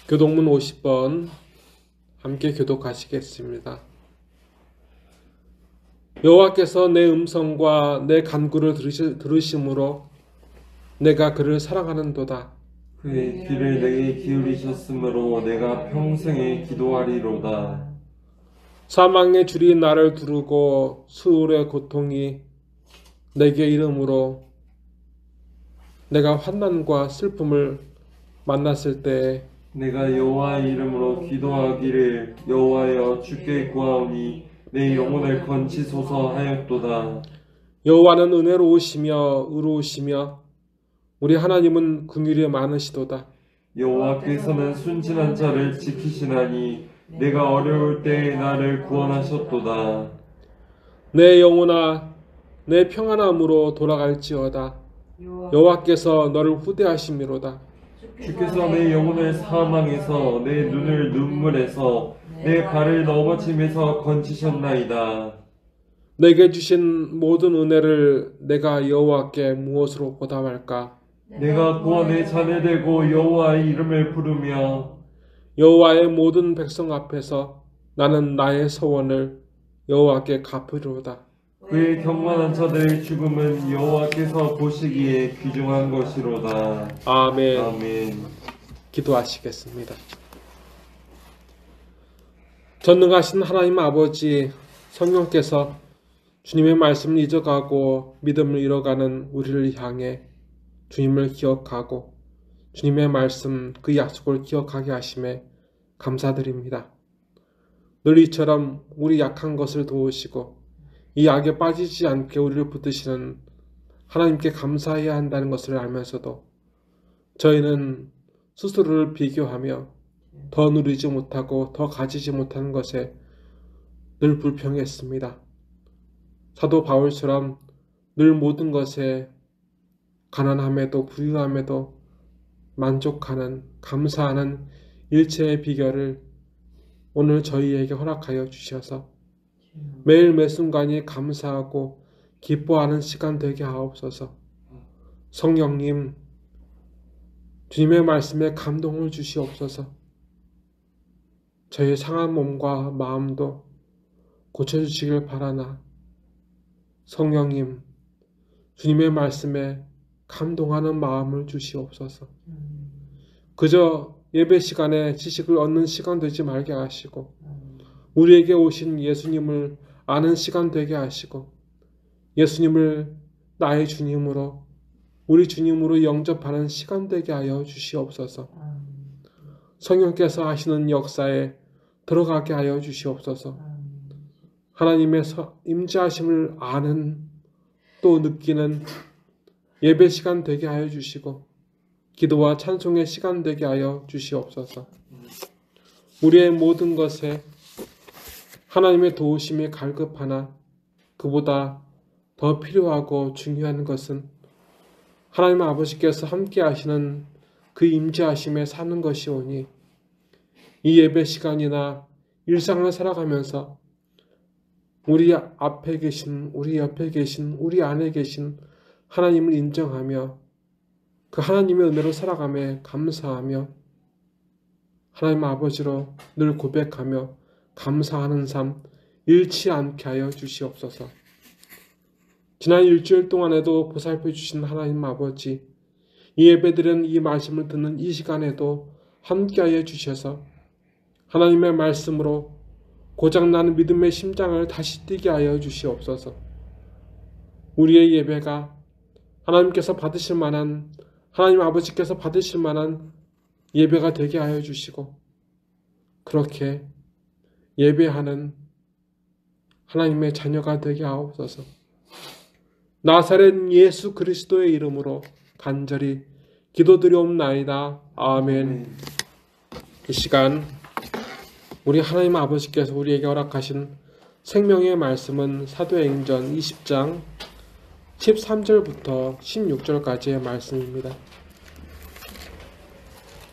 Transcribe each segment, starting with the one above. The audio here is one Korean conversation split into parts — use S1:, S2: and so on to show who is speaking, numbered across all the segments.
S1: 교독문 50번 함께 교독하시겠습니다. 여호와께서 내 음성과 내 간구를 들으심으로 내가 그를 사랑하는도다.
S2: 그의 귀를 내게 기울이셨으므로 내가 평생에 기도하리로다.
S1: 사망의 줄이 나를 두르고 수울의 고통이 내게 이름으로 내가 환난과 슬픔을 만났을 때에
S2: 내가 여호와의 이름으로 기도하기를 여호와여 주께 구하오니 내 영혼을 건지소서 하였도다.
S1: 여호와는 은혜로우시며 의로우시며 우리 하나님은 긍휼이 많으시도다.
S2: 여호와께서는 순진한 자를 지키시나니 내가 어려울 때에 나를 구원하셨도다.
S1: 내 영혼아 내 평안함으로 돌아갈지어다. 여호와께서 너를 후대하심이로다.
S2: 주께서 내 영혼을 사망에서 내 눈을 눈물에서 내 발을 넘어짐에서 건지셨나이다.
S1: 내게 주신 모든 은혜를 내가 여호와께 무엇으로 보답할까?
S2: 내가 구원의 잔을 들고 여호와의 이름을 부르며
S1: 여호와의 모든 백성 앞에서 나는 나의 서원을 여호와께 갚으리로다.
S2: 그의 경건한 자들의 죽음은 여호와께서 보시기에 귀중한 것이로다.
S1: 아멘.
S2: 아멘.
S1: 기도하시겠습니다. 전능하신 하나님 아버지, 성령께서 주님의 말씀을 잊어가고 믿음을 잃어가는 우리를 향해 주님을 기억하고 주님의 말씀 그 약속을 기억하게 하심에 감사드립니다. 늘 이처럼 우리 약한 것을 도우시고 이 악에 빠지지 않게 우리를 붙드시는 하나님께 감사해야 한다는 것을 알면서도 저희는 스스로를 비교하며 더 누리지 못하고 더 가지지 못하는 것에 늘 불평했습니다. 사도 바울처럼 늘 모든 것에 가난함에도 부유함에도 만족하는 감사하는 일체의 비결을 오늘 저희에게 허락하여 주셔서 매일 매순간이 감사하고 기뻐하는 시간 되게 하옵소서. 성령님, 주님의 말씀에 감동을 주시옵소서. 저희 상한 몸과 마음도 고쳐주시길 바라나 성령님, 주님의 말씀에 감동하는 마음을 주시옵소서. 그저 예배 시간에 지식을 얻는 시간 되지 말게 하시고 우리에게 오신 예수님을 아는 시간 되게 하시고 예수님을 나의 주님으로 우리 주님으로 영접하는 시간 되게 하여 주시옵소서. 성령께서 하시는 역사에 들어가게 하여 주시옵소서. 하나님의 임재하심을 아는 또 느끼는 예배 시간 되게 하여 주시고 기도와 찬송의 시간 되게 하여 주시옵소서. 우리의 모든 것에 하나님의 도우심이 갈급하나 그보다 더 필요하고 중요한 것은 하나님 아버지께서 함께 하시는 그 임재하심에 사는 것이오니 이 예배 시간이나 일상을 살아가면서 우리 앞에 계신, 우리 옆에 계신, 우리 안에 계신 하나님을 인정하며 그 하나님의 은혜로 살아가며 감사하며 하나님 아버지로 늘 고백하며 감사하는 삶 잃지 않게 하여 주시옵소서. 지난 일주일 동안에도 보살펴 주신 하나님 아버지, 이 예배드린 이 말씀을 듣는 이 시간에도 함께하여 주셔서 하나님의 말씀으로 고장나는 믿음의 심장을 다시 뛰게 하여 주시옵소서. 우리의 예배가 하나님께서 받으실 만한, 하나님 아버지께서 받으실 만한 예배가 되게 하여 주시고 그렇게 예배하는 하나님의 자녀가 되게 하옵소서. 나사렛 예수 그리스도의 이름으로 간절히 기도드리옵나이다. 아멘. 이 시간 우리 하나님 아버지께서 우리에게 허락하신 생명의 말씀은 사도행전 20장 13절부터 16절까지의 말씀입니다.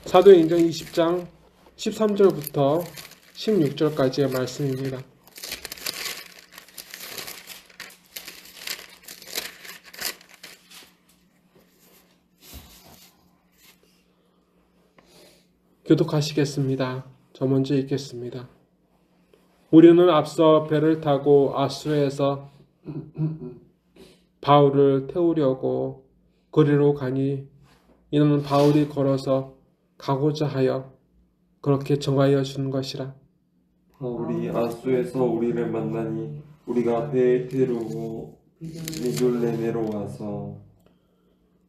S1: 사도행전 20장 13절부터 16절까지의 말씀입니다. 교독하시겠습니다. 저 먼저 읽겠습니다. 우리는 앞서 배를 타고 아수에서 바울을 태우려고 거리로 가니 이는 바울이 걸어서 가고자 하여 그렇게 정하여 준 것이라.
S2: 바울이 아수에서 우리를 만나니 우리가 배에 태우고 미둘레네로 가서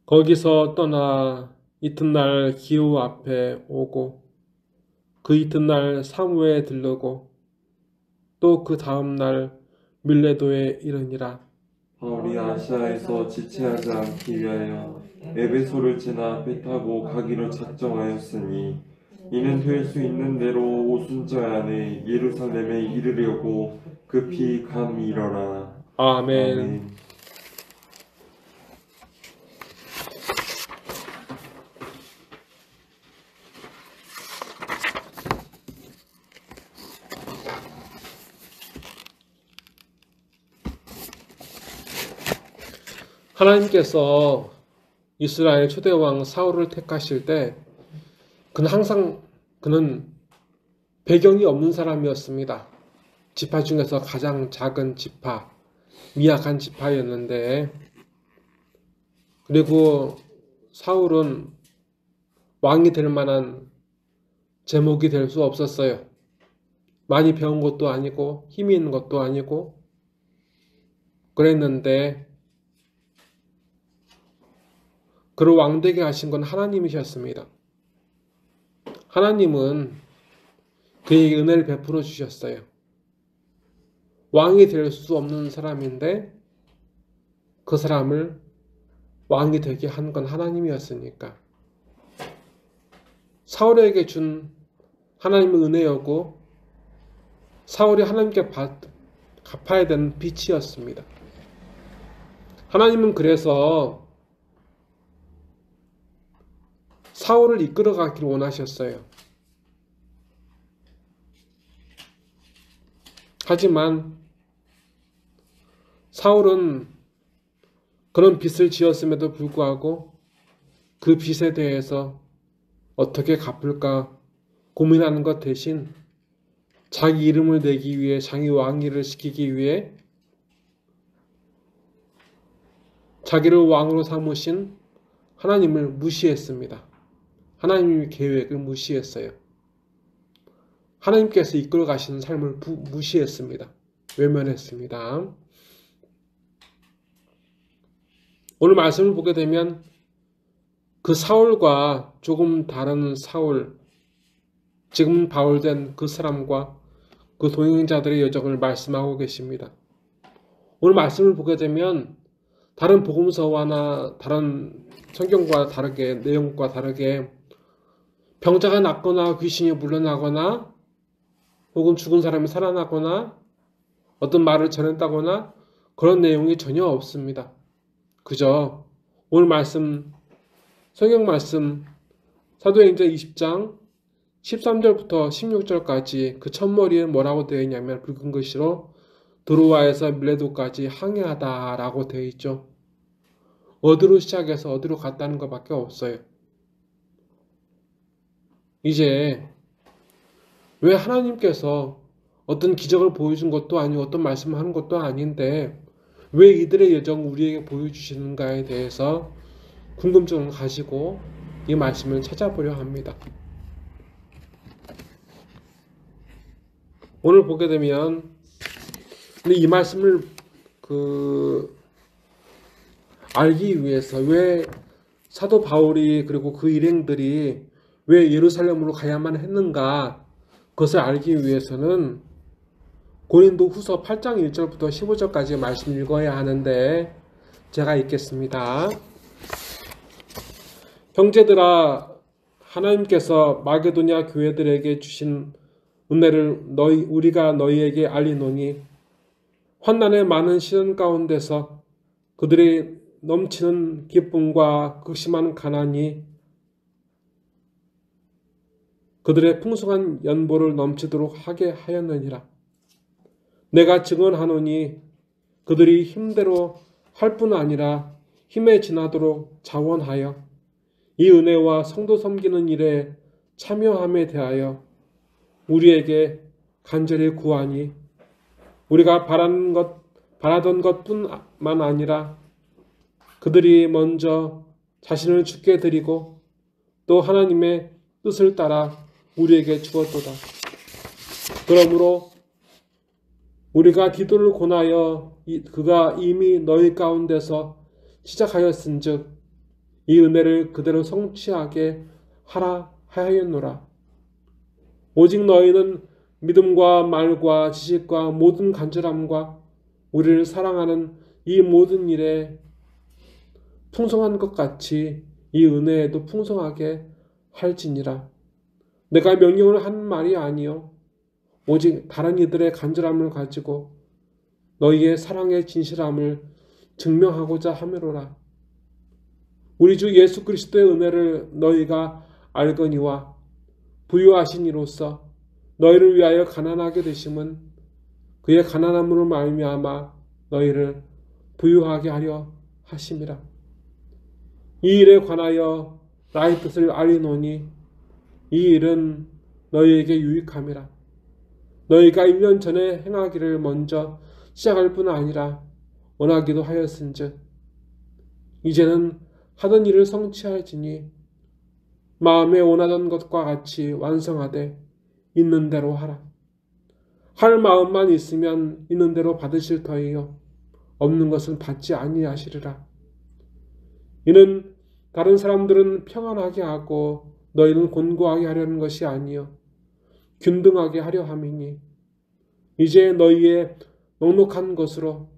S1: 거기서 떠나 이튿날 기후 앞에 오고 그 이튿날 사무에 들르고 또 그 다음날 밀레도에 이르니라.
S2: 바울이 아시아에서 지체하지 않기 위하여 에베소를 지나 배 타고 가기로 작정하였으니 이는 될 수 있는 대로 오순절 안에 예루살렘에 이르려고 급히 감이러라.
S1: 아멘.
S2: 아멘.
S1: 하나님께서 이스라엘 초대왕 사울을 택하실 때 그는 배경이 없는 사람이었습니다. 지파 중에서 가장 작은 지파, 미약한 지파였는데, 그리고 사울은 왕이 될 만한 제목이 될 수 없었어요. 많이 배운 것도 아니고 힘이 있는 것도 아니고 그랬는데 그를 왕되게 하신 건 하나님이셨습니다. 하나님은 그에게 은혜를 베풀어 주셨어요. 왕이 될 수 없는 사람인데 그 사람을 왕이 되게 한 건 하나님이었으니까. 사울에게 준 하나님의 은혜였고 사울이 하나님께 갚아야 되는 빚이었습니다. 하나님은 그래서 사울을 이끌어가기를 원하셨어요. 하지만 사울은 그런 빚을 지었음에도 불구하고 그 빚에 대해서 어떻게 갚을까 고민하는 것 대신 자기 이름을 내기 위해 자기 왕위를 시키기 위해 자기를 왕으로 삼으신 하나님을 무시했습니다. 하나님의 계획을 무시했어요. 하나님께서 이끌어 가시는 삶을 무시했습니다. 외면했습니다. 오늘 말씀을 보게 되면 그 사울과 조금 다른 사울, 지금 바울된 그 사람과 그 동행자들의 여정을 말씀하고 계십니다. 오늘 말씀을 보게 되면 다른 복음서와나 다른 성경과 다르게, 내용과 다르게 병자가 낫거나 귀신이 물러나거나 혹은 죽은 사람이 살아나거나 어떤 말을 전했다거나 그런 내용이 전혀 없습니다. 그저 오늘 말씀, 성경 말씀 사도행전 20장 13절부터 16절까지 그 첫머리에 뭐라고 되어 있냐면 붉은 글씨로 드로아에서 밀레도까지 항해하다라고 되어 있죠. 어디로 시작해서 어디로 갔다는 것밖에 없어요. 이제 왜 하나님께서 어떤 기적을 보여준 것도 아니고 어떤 말씀을 하는 것도 아닌데 왜 이들의 여정을 우리에게 보여주시는가에 대해서 궁금증을 가지고 이 말씀을 찾아보려 합니다. 오늘 보게 되면 이 말씀을 알기 위해서 왜 사도 바울이 그리고 그 일행들이 왜 예루살렘으로 가야만 했는가 그것을 알기 위해서는 고린도 후서 8장 1절부터 15절까지 말씀 읽어야 하는데 제가 읽겠습니다. 형제들아 하나님께서 마게도냐 교회들에게 주신 은혜를 우리가 너희에게 알리노니 환난의 많은 시련 가운데서 그들의 넘치는 기쁨과 극심한 가난이 그들의 풍성한 연보를 넘치도록 하게 하였느니라. 내가 증언하노니 그들이 힘대로 할 뿐 아니라 힘에 지나도록 자원하여 이 은혜와 성도 섬기는 일에 참여함에 대하여 우리에게 간절히 구하니 우리가 바라던 것뿐만 아니라 그들이 먼저 자신을 주께 드리고 또 하나님의 뜻을 따라 우리에게 주었도다. 그러므로 우리가 기도를 권하여 그가 이미 너희 가운데서 시작하였은즉 이 은혜를 그대로 성취하게 하라 하였노라. 오직 너희는 믿음과 말과 지식과 모든 간절함과 우리를 사랑하는 이 모든 일에 풍성한 것 같이 이 은혜에도 풍성하게 할지니라. 내가 명령을 한 말이 아니요 오직 다른 이들의 간절함을 가지고 너희의 사랑의 진실함을 증명하고자 함이로라. 우리 주 예수 그리스도의 은혜를 너희가 알거니와 부유하신 이로써 너희를 위하여 가난하게 되심은 그의 가난함으로 말미암아 너희를 부유하게 하려 하심이라. 이 일에 관하여 나의 뜻을 알리노니 이 일은 너희에게 유익함이라. 너희가 1년 전에 행하기를 먼저 시작할 뿐 아니라 원하기도 하였은즉 이제는 하던 일을 성취할지니 마음에 원하던 것과 같이 완성하되 있는 대로 하라. 할 마음만 있으면 있는 대로 받으실 터이요 없는 것은 받지 아니하시리라. 이는 다른 사람들은 평안하게 하고 너희는 곤고하게 하려는 것이 아니요 균등하게 하려 함이니 이제 너희의 넉넉한 것으로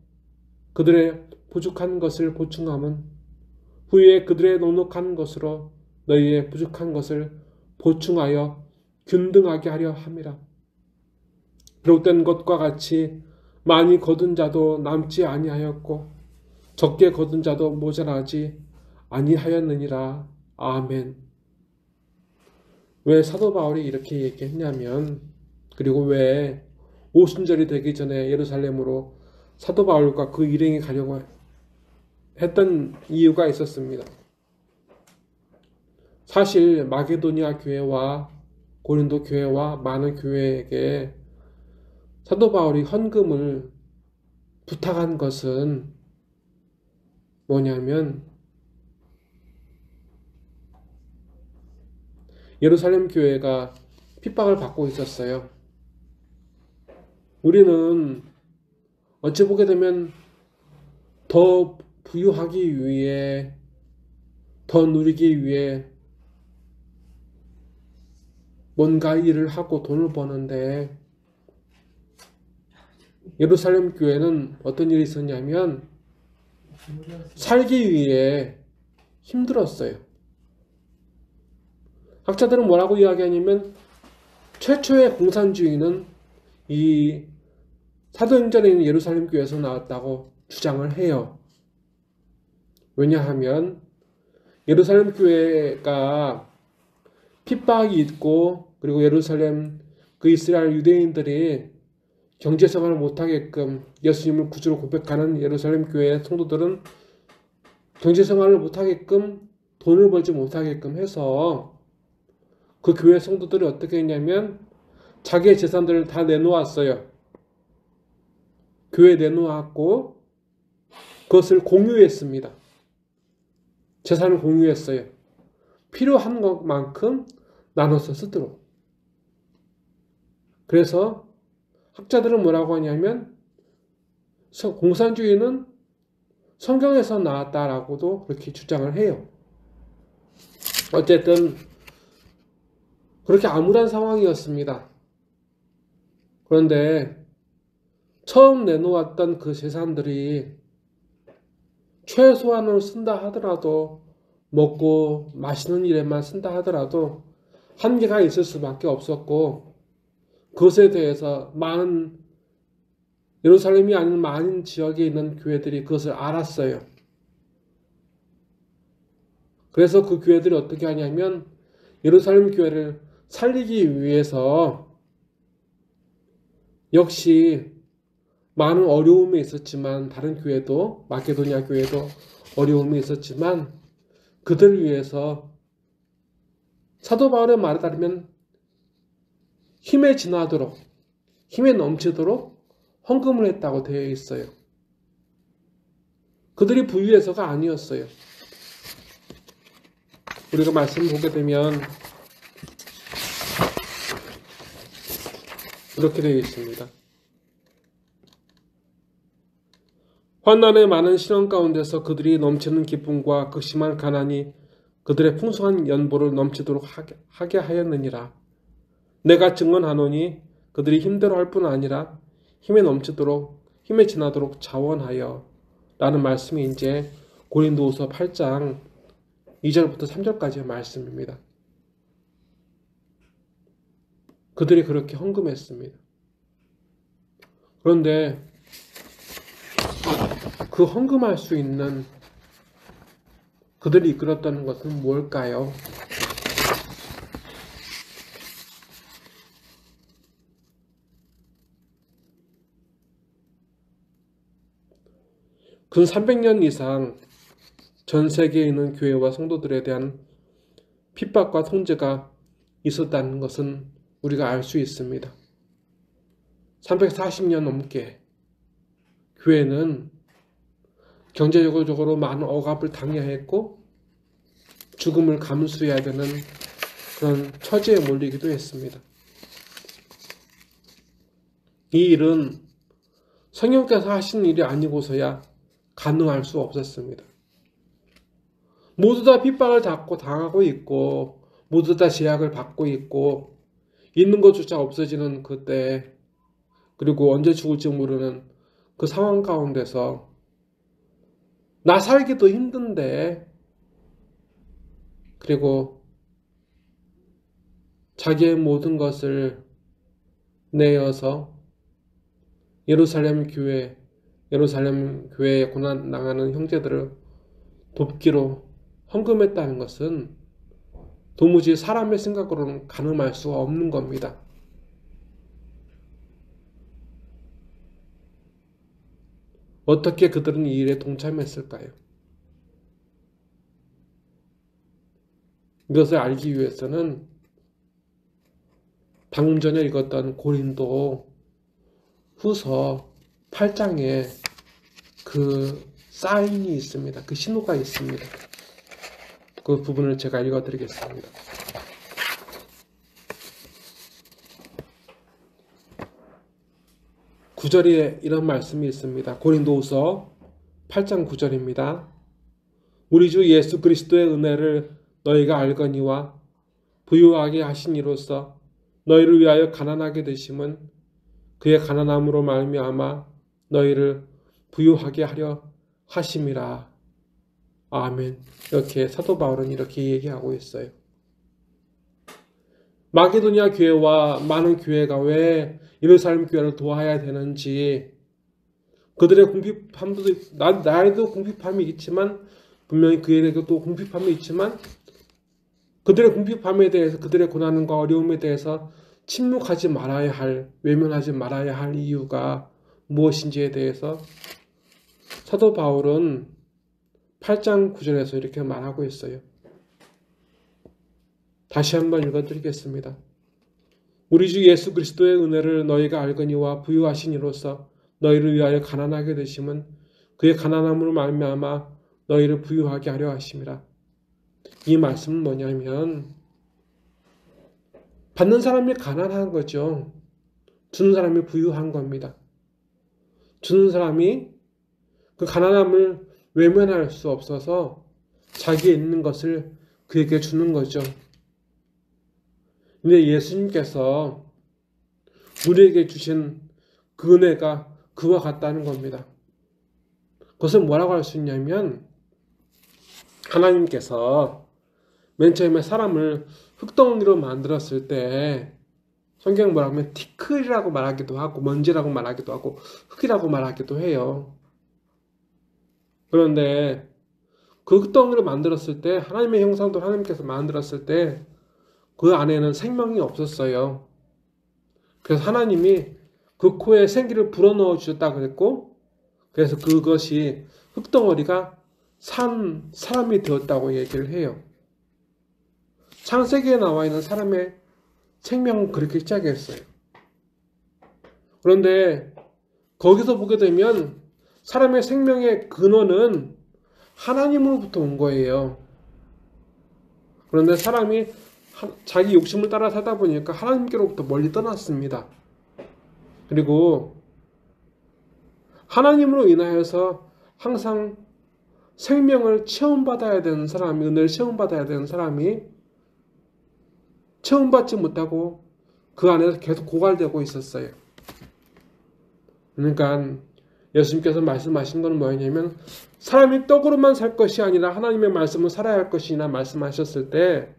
S1: 그들의 부족한 것을 보충함은 후에 그들의 넉넉한 것으로 너희의 부족한 것을 보충하여 균등하게 하려 함이라. 비록된 것과 같이 많이 거둔 자도 남지 아니하였고 적게 거둔 자도 모자라지 아니하였느니라. 아멘. 왜 사도 바울이 이렇게 얘기했냐면, 그리고 왜 오순절이 되기 전에 예루살렘으로 사도 바울과 그 일행이 가려고 했던 이유가 있었습니다. 사실 마게도니아 교회와 고린도 교회와 많은 교회에게 사도 바울이 헌금을 부탁한 것은 뭐냐면 예루살렘 교회가 핍박을 받고 있었어요. 우리는 어찌 보게 되면 더 부유하기 위해, 더 누리기 위해 뭔가 일을 하고 돈을 버는데 예루살렘 교회는 어떤 일이 있었냐면 살기 위해 힘들었어요. 학자들은 뭐라고 이야기하냐면 최초의 공산주의는 이 사도행전에 있는 예루살렘 교회에서 나왔다고 주장을 해요. 왜냐하면 예루살렘 교회가 핍박이 있고 그리고 예루살렘 그 이스라엘 유대인들이 경제생활을 못하게끔 예수님을 구주로 고백하는 예루살렘 교회의 성도들은 경제생활을 못하게끔 돈을 벌지 못하게끔 해서 그 교회 성도들이 어떻게 했냐면 자기의 재산들을 다 내놓았어요. 교회에 내놓았고 그것을 공유했습니다. 재산을 공유했어요. 필요한 것만큼 나눠서 쓰도록. 그래서 학자들은 뭐라고 하냐면 공산주의는 성경에서 나왔다라고도 그렇게 주장을 해요. 어쨌든 그렇게 암울한 상황이었습니다. 그런데 처음 내놓았던 그 재산들이 최소한으로 쓴다 하더라도 먹고 마시는 일에만 쓴다 하더라도 한계가 있을 수밖에 없었고 그것에 대해서 많은 예루살렘이 아닌 많은 지역에 있는 교회들이 그것을 알았어요. 그래서 그 교회들이 어떻게 하냐면 예루살렘 교회를 살리기 위해서 역시 많은 어려움이 있었지만 다른 교회도 마게도니아 교회도 어려움이 있었지만 그들을 위해서 사도 바울의 말에 따르면 힘에 진화하도록, 힘에 넘치도록 헌금을 했다고 되어 있어요. 그들이 부유해서가 아니었어요. 우리가 말씀 보게 되면 이렇게 되어 있습니다. 환난의 많은 시련 가운데서 그들이 넘치는 기쁨과 극심한 가난이 그들의 풍성한 연보를 넘치도록 하게 하였느니라. 내가 증언하노니 그들이 힘대로 할 뿐 아니라 힘에 넘치도록, 힘에 지나도록 자원하여 라는 말씀이 이제 고린도후서 8장 2절부터 3절까지의 말씀입니다. 그들이 그렇게 헌금했습니다. 그런데 그 헌금할 수 있는 그들이 이끌었다는 것은 뭘까요? 근 300년 이상 전 세계에 있는 교회와 성도들에 대한 핍박과 통제가 있었다는 것은 우리가 알 수 있습니다. 340년 넘게 교회는 경제적으로 많은 억압을 당해야 했고 죽음을 감수해야 되는 그런 처지에 몰리기도 했습니다. 이 일은 성령께서 하신 일이 아니고서야 가능할 수 없었습니다. 모두 다 핍박을 당하고 있고 모두 다 제약을 받고 있고 있는 것조차 없어지는 그때, 그리고 언제 죽을지 모르는 그 상황 가운데서 나 살기도 힘든데, 그리고 자기의 모든 것을 내어서 예루살렘 교회에 고난 당하는 형제들을 돕기로 헌금했다는 것은 도무지 사람의 생각으로는 가늠할 수가 없는 겁니다. 어떻게 그들은 이 일에 동참했을까요? 이것을 알기 위해서는 방금 전에 읽었던 고린도 후서 8장에 그 사인이 있습니다. 그 신호가 있습니다. 그 부분을 제가 읽어드리겠습니다. 구절에 이런 말씀이 있습니다. 고린도후서 8장 9절입니다. 우리 주 예수 그리스도의 은혜를 너희가 알거니와 부유하게 하신 이로써 너희를 위하여 가난하게 되심은 그의 가난함으로 말미암아 너희를 부유하게 하려 하심이라. 아멘. 이렇게 사도 바울은 이렇게 얘기하고 있어요. 마게도니아 교회와 많은 교회가 왜 예루살렘 교회를 도와야 되는지, 그들의 궁핍함도, 나에도 궁핍함이 있지만, 분명히 그에게도 궁핍함이 있지만, 그들의 궁핍함에 대해서, 그들의 고난과 어려움에 대해서 침묵하지 말아야 할, 외면하지 말아야 할 이유가 무엇인지에 대해서 사도 바울은 8장 9절에서 이렇게 말하고 있어요. 다시 한번 읽어드리겠습니다. 우리 주 예수 그리스도의 은혜를 너희가 알거니와 부유하신 이로써 너희를 위하여 가난하게 되심은 그의 가난함으로 말미암아 너희를 부유하게 하려 하심이라. 이 말씀은 뭐냐면 받는 사람이 가난한 거죠. 주는 사람이 부유한 겁니다. 주는 사람이 그 가난함을 외면할 수 없어서 자기에 있는 것을 그에게 주는 거죠. 근데 예수님께서 우리에게 주신 그 은혜가 그와 같다는 겁니다. 그것을 뭐라고 할 수 있냐면, 하나님께서 맨 처음에 사람을 흙덩어리로 만들었을 때 성경 뭐라고 하면 티끌이라고 말하기도 하고 먼지라고 말하기도 하고 흙이라고 말하기도 해요. 그런데 그 흙덩어리로 만들었을 때, 하나님의 형상도 하나님께서 만들었을 때 그 안에는 생명이 없었어요. 그래서 하나님이 그 코에 생기를 불어넣어 주셨다 그랬고, 그래서 그것이 흙덩어리가 산 사람이 되었다고 얘기를 해요. 창세기에 나와 있는 사람의 생명은 그렇게 시작했어요. 그런데 거기서 보게 되면 사람의 생명의 근원은 하나님으로부터 온 거예요. 그런데 사람이 자기 욕심을 따라 살다 보니까 하나님께로부터 멀리 떠났습니다. 그리고 하나님으로 인하여서 항상 생명을 체험받아야 되는 사람이, 은혜를 체험받아야 되는 사람이 체험받지 못하고 그 안에서 계속 고갈되고 있었어요. 그러니까 예수님께서 말씀하신 건 뭐였냐면 사람이 떡으로만 살 것이 아니라 하나님의 말씀을 살아야 할 것이나 말씀하셨을 때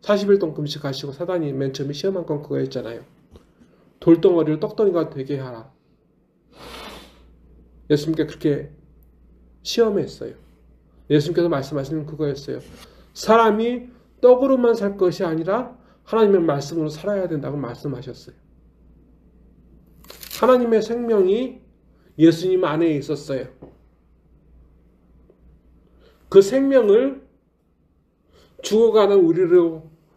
S1: 40일 동안 금식하시고 사단이 맨 처음에 시험한 건 그거였잖아요. 돌덩어리를 떡덩이가 되게 하라. 예수님께 그렇게 시험했어요. 예수님께서 말씀하시는 그거였어요. 사람이 떡으로만 살 것이 아니라 하나님의 말씀으로 살아야 된다고 말씀하셨어요. 하나님의 생명이 예수님 안에 있었어요. 그 생명을 죽어가는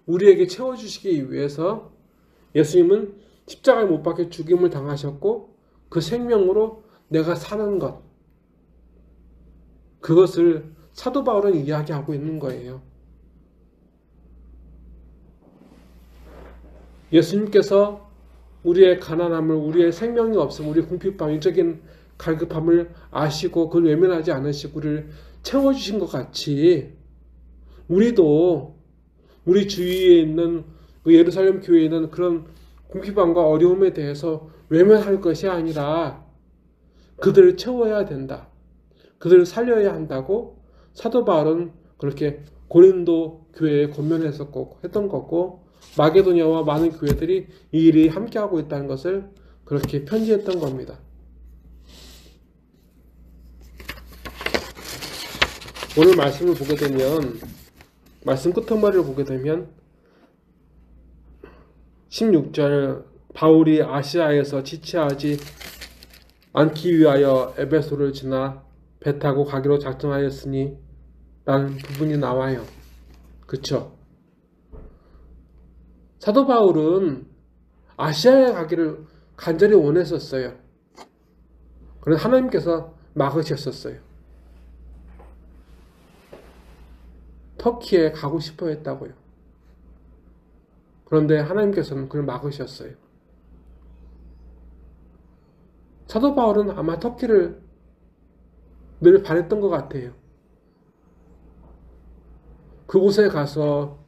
S1: 우리에게 채워주시기 위해서 예수님은 십자가에 못 박혀 죽임을 당하셨고 그 생명으로 내가 사는 것, 그것을 사도 바울은 이야기하고 있는 거예요. 예수님께서 우리의 가난함을, 우리의 생명이 없음, 우리의 궁핍함, 영적인 갈급함을 아시고 그걸 외면하지 않으시고 우리를 채워주신 것 같이 우리도 우리 주위에 있는 그 예루살렘 교회에 있는 그런 궁핍함과 어려움에 대해서 외면할 것이 아니라 그들을 채워야 된다. 그들을 살려야 한다고 사도 바울은 그렇게 고린도 교회에 권면했었고 했던 거고 마게도냐와 많은 교회들이 이 일이 함께하고 있다는 것을 그렇게 편지했던 겁니다. 오늘 말씀을 보게 되면 말씀 끄트머리를 보게 되면 16절 바울이 아시아에서 지체하지 않기 위하여 에베소를 지나 배 타고 가기로 작정하였으니 라는 부분이 나와요. 그쵸? 사도 바울은 아시아에 가기를 간절히 원했었어요. 그런데 하나님께서 막으셨었어요. 터키에 가고 싶어 했다고요. 그런데 하나님께서는 그걸 막으셨어요. 사도 바울은 아마 터키를 늘 바랬던 것 같아요. 그곳에 가서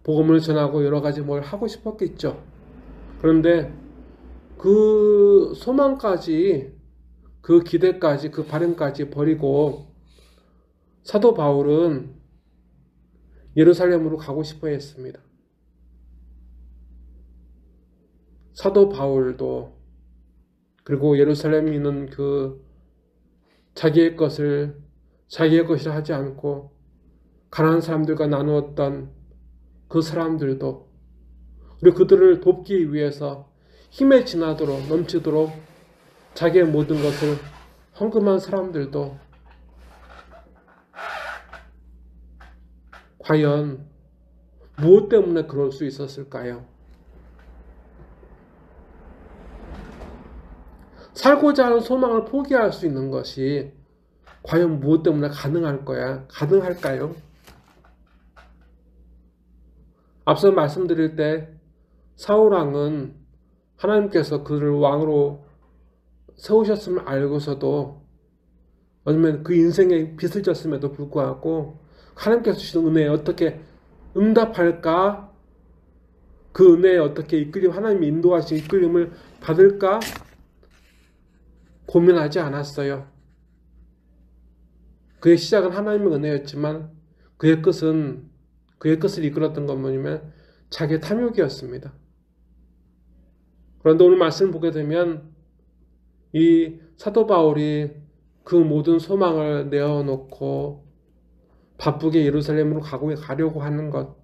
S1: 복음을 전하고 여러 가지 뭘 하고 싶었겠죠. 그런데 그 소망까지, 그 기대까지, 그 바람까지 버리고 사도 바울은 예루살렘으로 가고 싶어 했습니다. 사도 바울도 그리고 예루살렘에 있는 그 자기의 것을 자기의 것이라 하지 않고 가난한 사람들과 나누었던 그 사람들도 그리고 그들을 돕기 위해서 힘에 지나도록 넘치도록 자기의 모든 것을 헌금한 사람들도 과연 무엇 때문에 그럴 수 있었을까요? 살고자 하는 소망을 포기할 수 있는 것이 과연 무엇 때문에 가능할까요? 앞서 말씀드릴 때 사울왕은 하나님께서 그를 왕으로 세우셨음을 알고서도 아니면 그 인생에 빚을 졌음에도 불구하고 하나님께서 주신 은혜에 어떻게 응답할까? 그 은혜에 어떻게 하나님이 인도하신 이끌림을 받을까? 고민하지 않았어요. 그의 시작은 하나님의 은혜였지만 그의 끝을 이끌었던 건 뭐냐면 자기의 탐욕이었습니다. 그런데 오늘 말씀을 보게 되면 이 사도 바울이 그 모든 소망을 내어놓고 바쁘게 예루살렘으로 가려고 하는 것,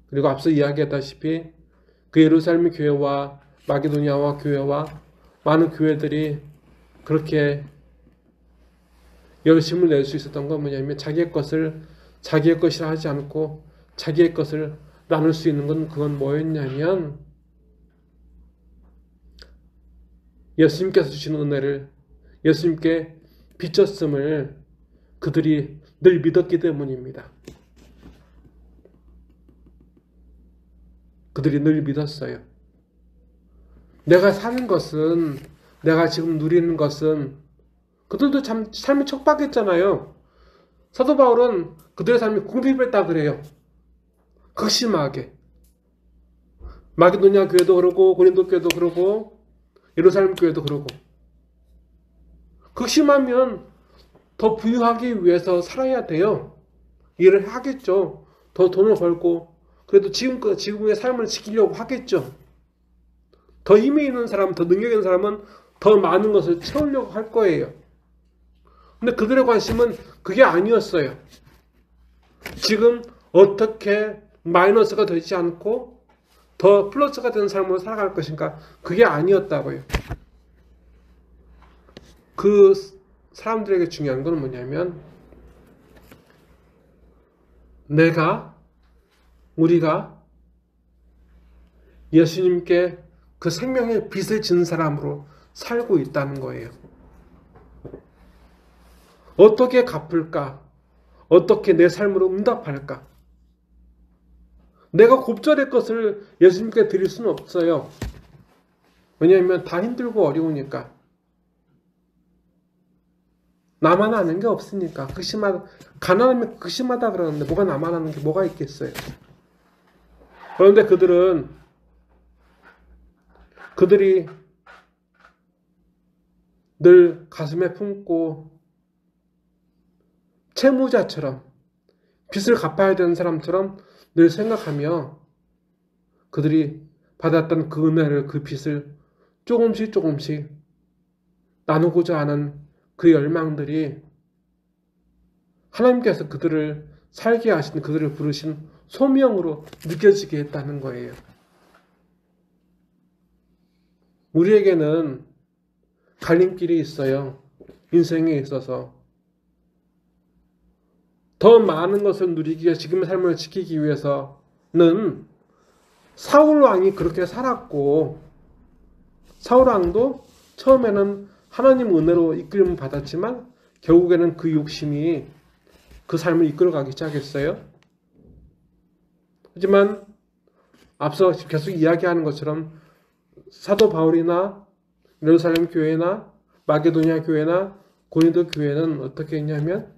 S1: 그리고 앞서 이야기했다시피 그 예루살렘 교회와 마게도냐와 교회와 많은 교회들이 그렇게 열심을 낼 수 있었던 건 뭐냐면 자기의 것을 자기의 것이라 하지 않고 자기의 것을 나눌 수 있는 건 그건 뭐였냐면 예수님께서 주시는 은혜를 예수님께 비쳤음을 그들이 늘 믿었기 때문입니다. 그들이 늘 믿었어요. 내가 사는 것은, 내가 지금 누리는 것은 그들도 참 삶이 척박했잖아요. 사도 바울은 그들의 삶이 궁핍했다 그래요. 극심하게. 마게도냐 교회도 그러고 고린도 교회도 그러고 예루살렘 교회도 그러고. 극심하면 더 부유하기 위해서 살아야 돼요. 일을 하겠죠. 더 돈을 벌고 그래도 지금의 삶을 지키려고 하겠죠. 더 힘이 있는 사람, 더 능력 있는 사람은 더 많은 것을 채우려고 할 거예요. 근데 그들의 관심은 그게 아니었어요. 지금 어떻게 마이너스가 되지 않고 더 플러스가 되는 삶으로 살아갈 것인가? 그게 아니었다고요. 그 사람들에게 중요한 건 뭐냐면 우리가 예수님께 그 생명의 빚을 진 사람으로 살고 있다는 거예요. 어떻게 갚을까? 어떻게 내 삶으로 응답할까? 내가 곱절의 것을 예수님께 드릴 수는 없어요. 왜냐하면 다 힘들고 어려우니까. 나만 아는 게 없으니까. 가난하면 극심하다 그러는데 뭐가 나만 아는 게 뭐가 있겠어요. 그런데 그들이 늘 가슴에 품고 채무자처럼 빚을 갚아야 되는 사람처럼 늘 생각하며 그들이 받았던 그 은혜를, 그 빚을 조금씩 나누고자 하는 그 열망들이 하나님께서 그들을 살게 하신, 그들을 부르신 소명으로 느껴지게 했다는 거예요. 우리에게는 갈림길이 있어요. 인생에 있어서. 더 많은 것을 누리기 위해 지금의 삶을 지키기 위해서는 사울 왕이 그렇게 살았고 사울 왕도 처음에는 하나님 은혜로 이끌림을 받았지만 결국에는 그 욕심이 그 삶을 이끌어가기 시작했어요. 하지만 앞서 계속 이야기하는 것처럼 사도 바울이나 예루살렘 교회나 마게도냐 교회나 고린도 교회는 어떻게 했냐면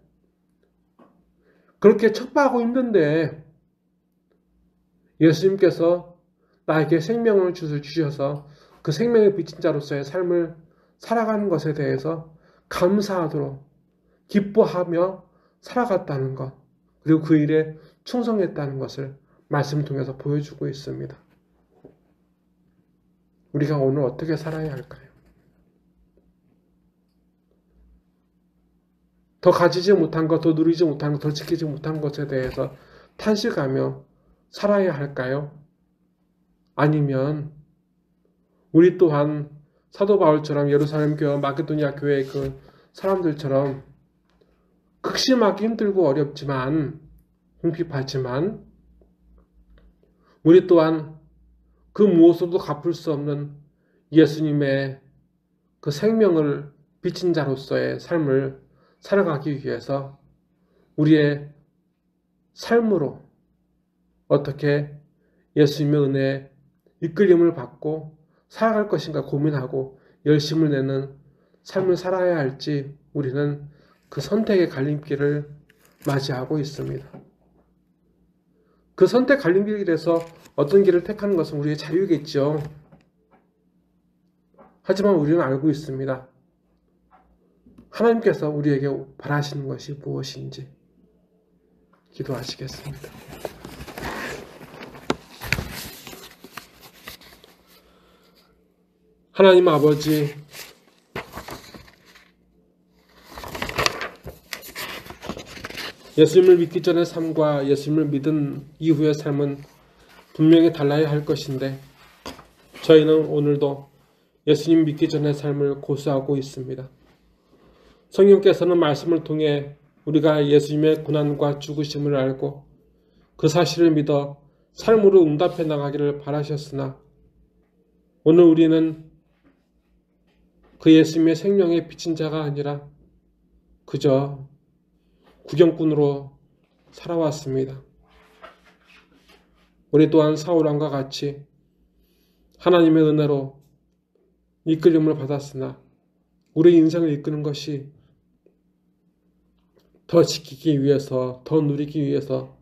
S1: 그렇게 척박하고 힘든데 예수님께서 나에게 생명을 주셔서 그 생명의 빚진 자로서의 삶을 살아가는 것에 대해서 감사하도록 기뻐하며 살아갔다는 것, 그리고 그 일에 충성했다는 것을 말씀을 통해서 보여주고 있습니다. 우리가 오늘 어떻게 살아야 할까요? 더 가지지 못한 것, 더 누리지 못한 것, 더 지키지 못한 것에 대해서 탄식하며 살아야 할까요? 아니면 우리 또한 사도 바울처럼 예루살렘 교회, 마게도냐 교회의 그 사람들처럼 극심하게 힘들고 어렵지만 궁핍하지만 우리 또한 그 무엇으로도 갚을 수 없는 예수님의 그 생명을 비친 자로서의 삶을 살아가기 위해서 우리의 삶으로 어떻게 예수님의 은혜에 이끌림을 받고 살아갈 것인가 고민하고 열심을 내는 삶을 살아야 할지 우리는 그 선택의 갈림길을 맞이하고 있습니다. 그 선택 갈림길에서 어떤 길을 택하는 것은 우리의 자유겠죠. 하지만 우리는 알고 있습니다. 하나님께서 우리에게 바라시는 것이 무엇인지 기도하시겠습니다. 하나님 아버지, 예수님을 믿기 전의 삶과 예수님을 믿은 이후의 삶은 분명히 달라야 할 것인데 저희는 오늘도 예수님 믿기 전의 삶을 고수하고 있습니다. 성령께서는 말씀을 통해 우리가 예수님의 고난과 죽으심을 알고 그 사실을 믿어 삶으로 응답해 나가기를 바라셨으나 오늘 우리는 그 예수님의 생명에 비친 자가 아니라 그저 구경꾼으로 살아왔습니다. 우리 또한 사울왕과 같이 하나님의 은혜로 이끌림을 받았으나 우리 인생을 이끄는 것이 더 지키기 위해서, 더 누리기 위해서,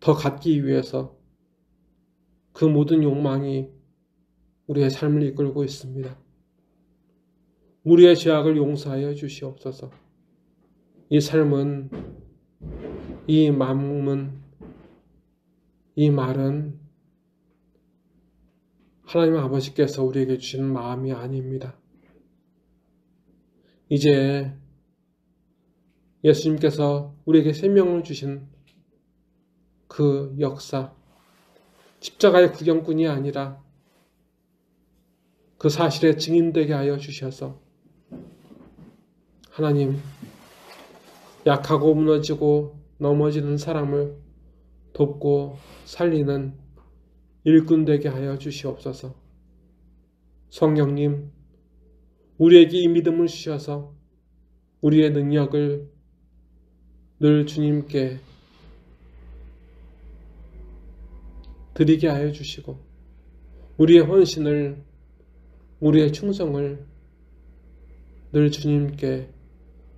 S1: 더 갖기 위해서 그 모든 욕망이 우리의 삶을 이끌고 있습니다. 우리의 죄악을 용서하여 주시옵소서. 이 삶은, 이 마음은, 이 말은 하나님 아버지께서 우리에게 주신 마음이 아닙니다. 이제 예수님께서 우리에게 생명을 주신 그 역사, 십자가의 구경꾼이 아니라 그 사실에 증인되게 하여 주셔서 하나님, 약하고 무너지고 넘어지는 사람을 돕고 살리는 일꾼 되게 하여 주시옵소서. 성령님, 우리에게 이 믿음을 주셔서 우리의 능력을 늘 주님께 드리게 하여 주시고 우리의 헌신을, 우리의 충성을 늘 주님께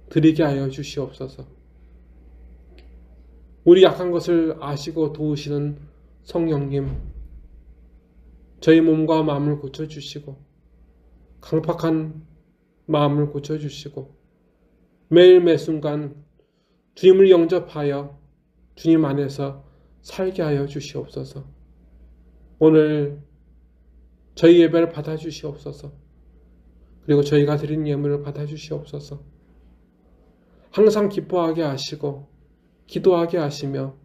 S1: 드리게 하여 주시옵소서. 우리 약한 것을 아시고 도우시는 성령님, 저희 몸과 마음을 고쳐주시고 강팍한 마음을 고쳐주시고 매일 매순간 주님을 영접하여 주님 안에서 살게 하여 주시옵소서. 오늘 저희 예배를 받아주시옵소서. 그리고 저희가 드린 예물을 받아주시옵소서. 항상 기뻐하게 하시고 기도하게 하시며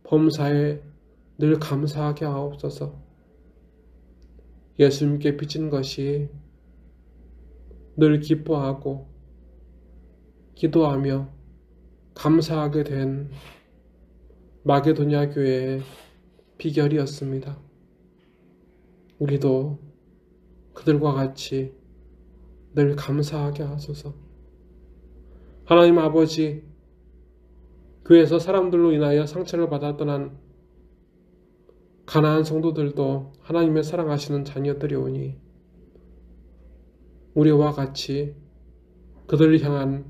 S1: 범사에 늘 감사하게 하옵소서. 예수님께 비친 것이 늘 기뻐하고 기도하며 감사하게 된 마게도냐 교회의 비결이었습니다. 우리도 그들과 같이 늘 감사하게 하소서. 하나님 아버지, 교회에서 사람들로 인하여 상처를 받아 떠난 가난한 성도들도 하나님의 사랑하시는 자녀들이오니 우리와 같이 그들을 향한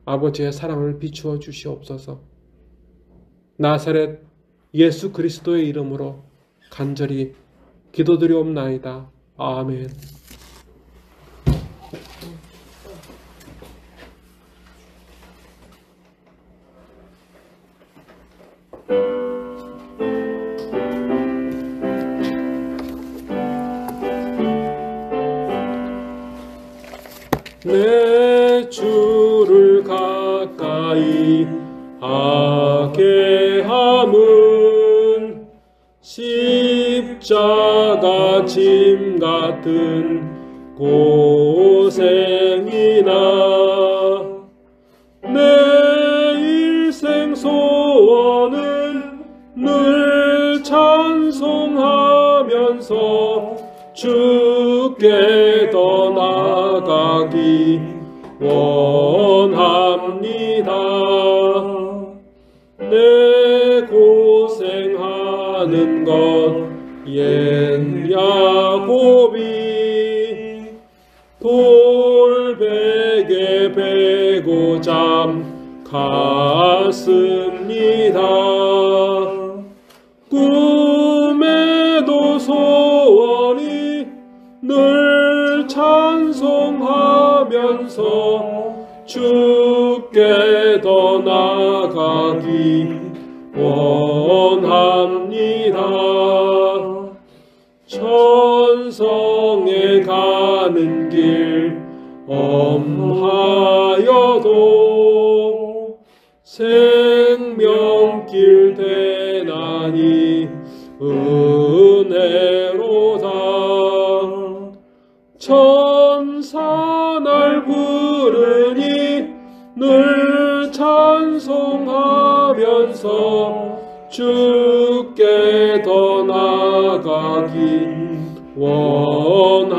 S1: 아버지의 사랑을 비추어 주시옵소서. 나사렛 예수 그리스도의 이름으로 간절히 기도드리옵나이다. 아멘. 내 주를 가까이 하게 함은 십자가 짐 같은 고생이나 내 일생 소원은 늘 찬송하면서 주께 더 나아가기 원합니다. 내 고생하는 것 옛 야곱이 돌베개 베고 잠 갔습니다. 꿈에도 소원이 늘 찬송하면서 주께 더 나아가기 원합니다. 천성에 가는 길 엄하여도 생명길 대나니 은혜로다. 천사 날 부르니 늘 찬송하면서 받아서 주께 더 나아가기 원합니다.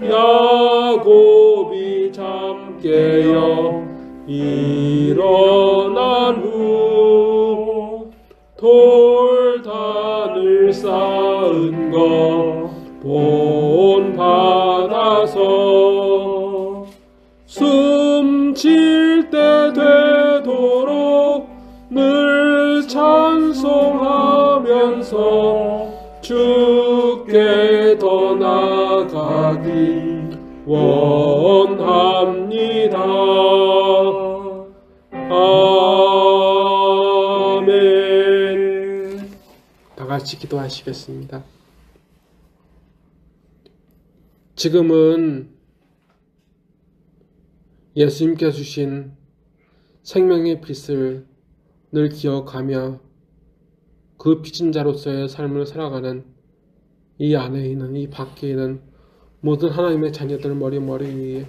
S1: 야곱이 잠 깨어 일어난 후 돌단을 쌓은 것 본받아서 숨쉴 때 되도록 늘 찬송하면서 주께 더 나아가기 원합니다. 아멘. 다 같이 기도하시겠습니다. 지금은 예수님께서 주신 생명의 빛을 늘 기억하며 그 빚진 자로서의 삶을 살아가는 이 안에 있는, 이 밖에 있는 모든 하나님의 자녀들 머리 위에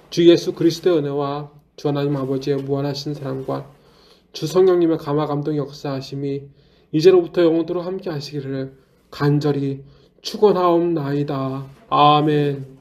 S1: 주 예수 그리스도의 은혜와 주 하나님 아버지의 무한하신 사랑과 주 성령님의 감화 감동 역사하심이 이제로부터 영원토록 함께 하시기를 간절히 축원하옵나이다. 아멘.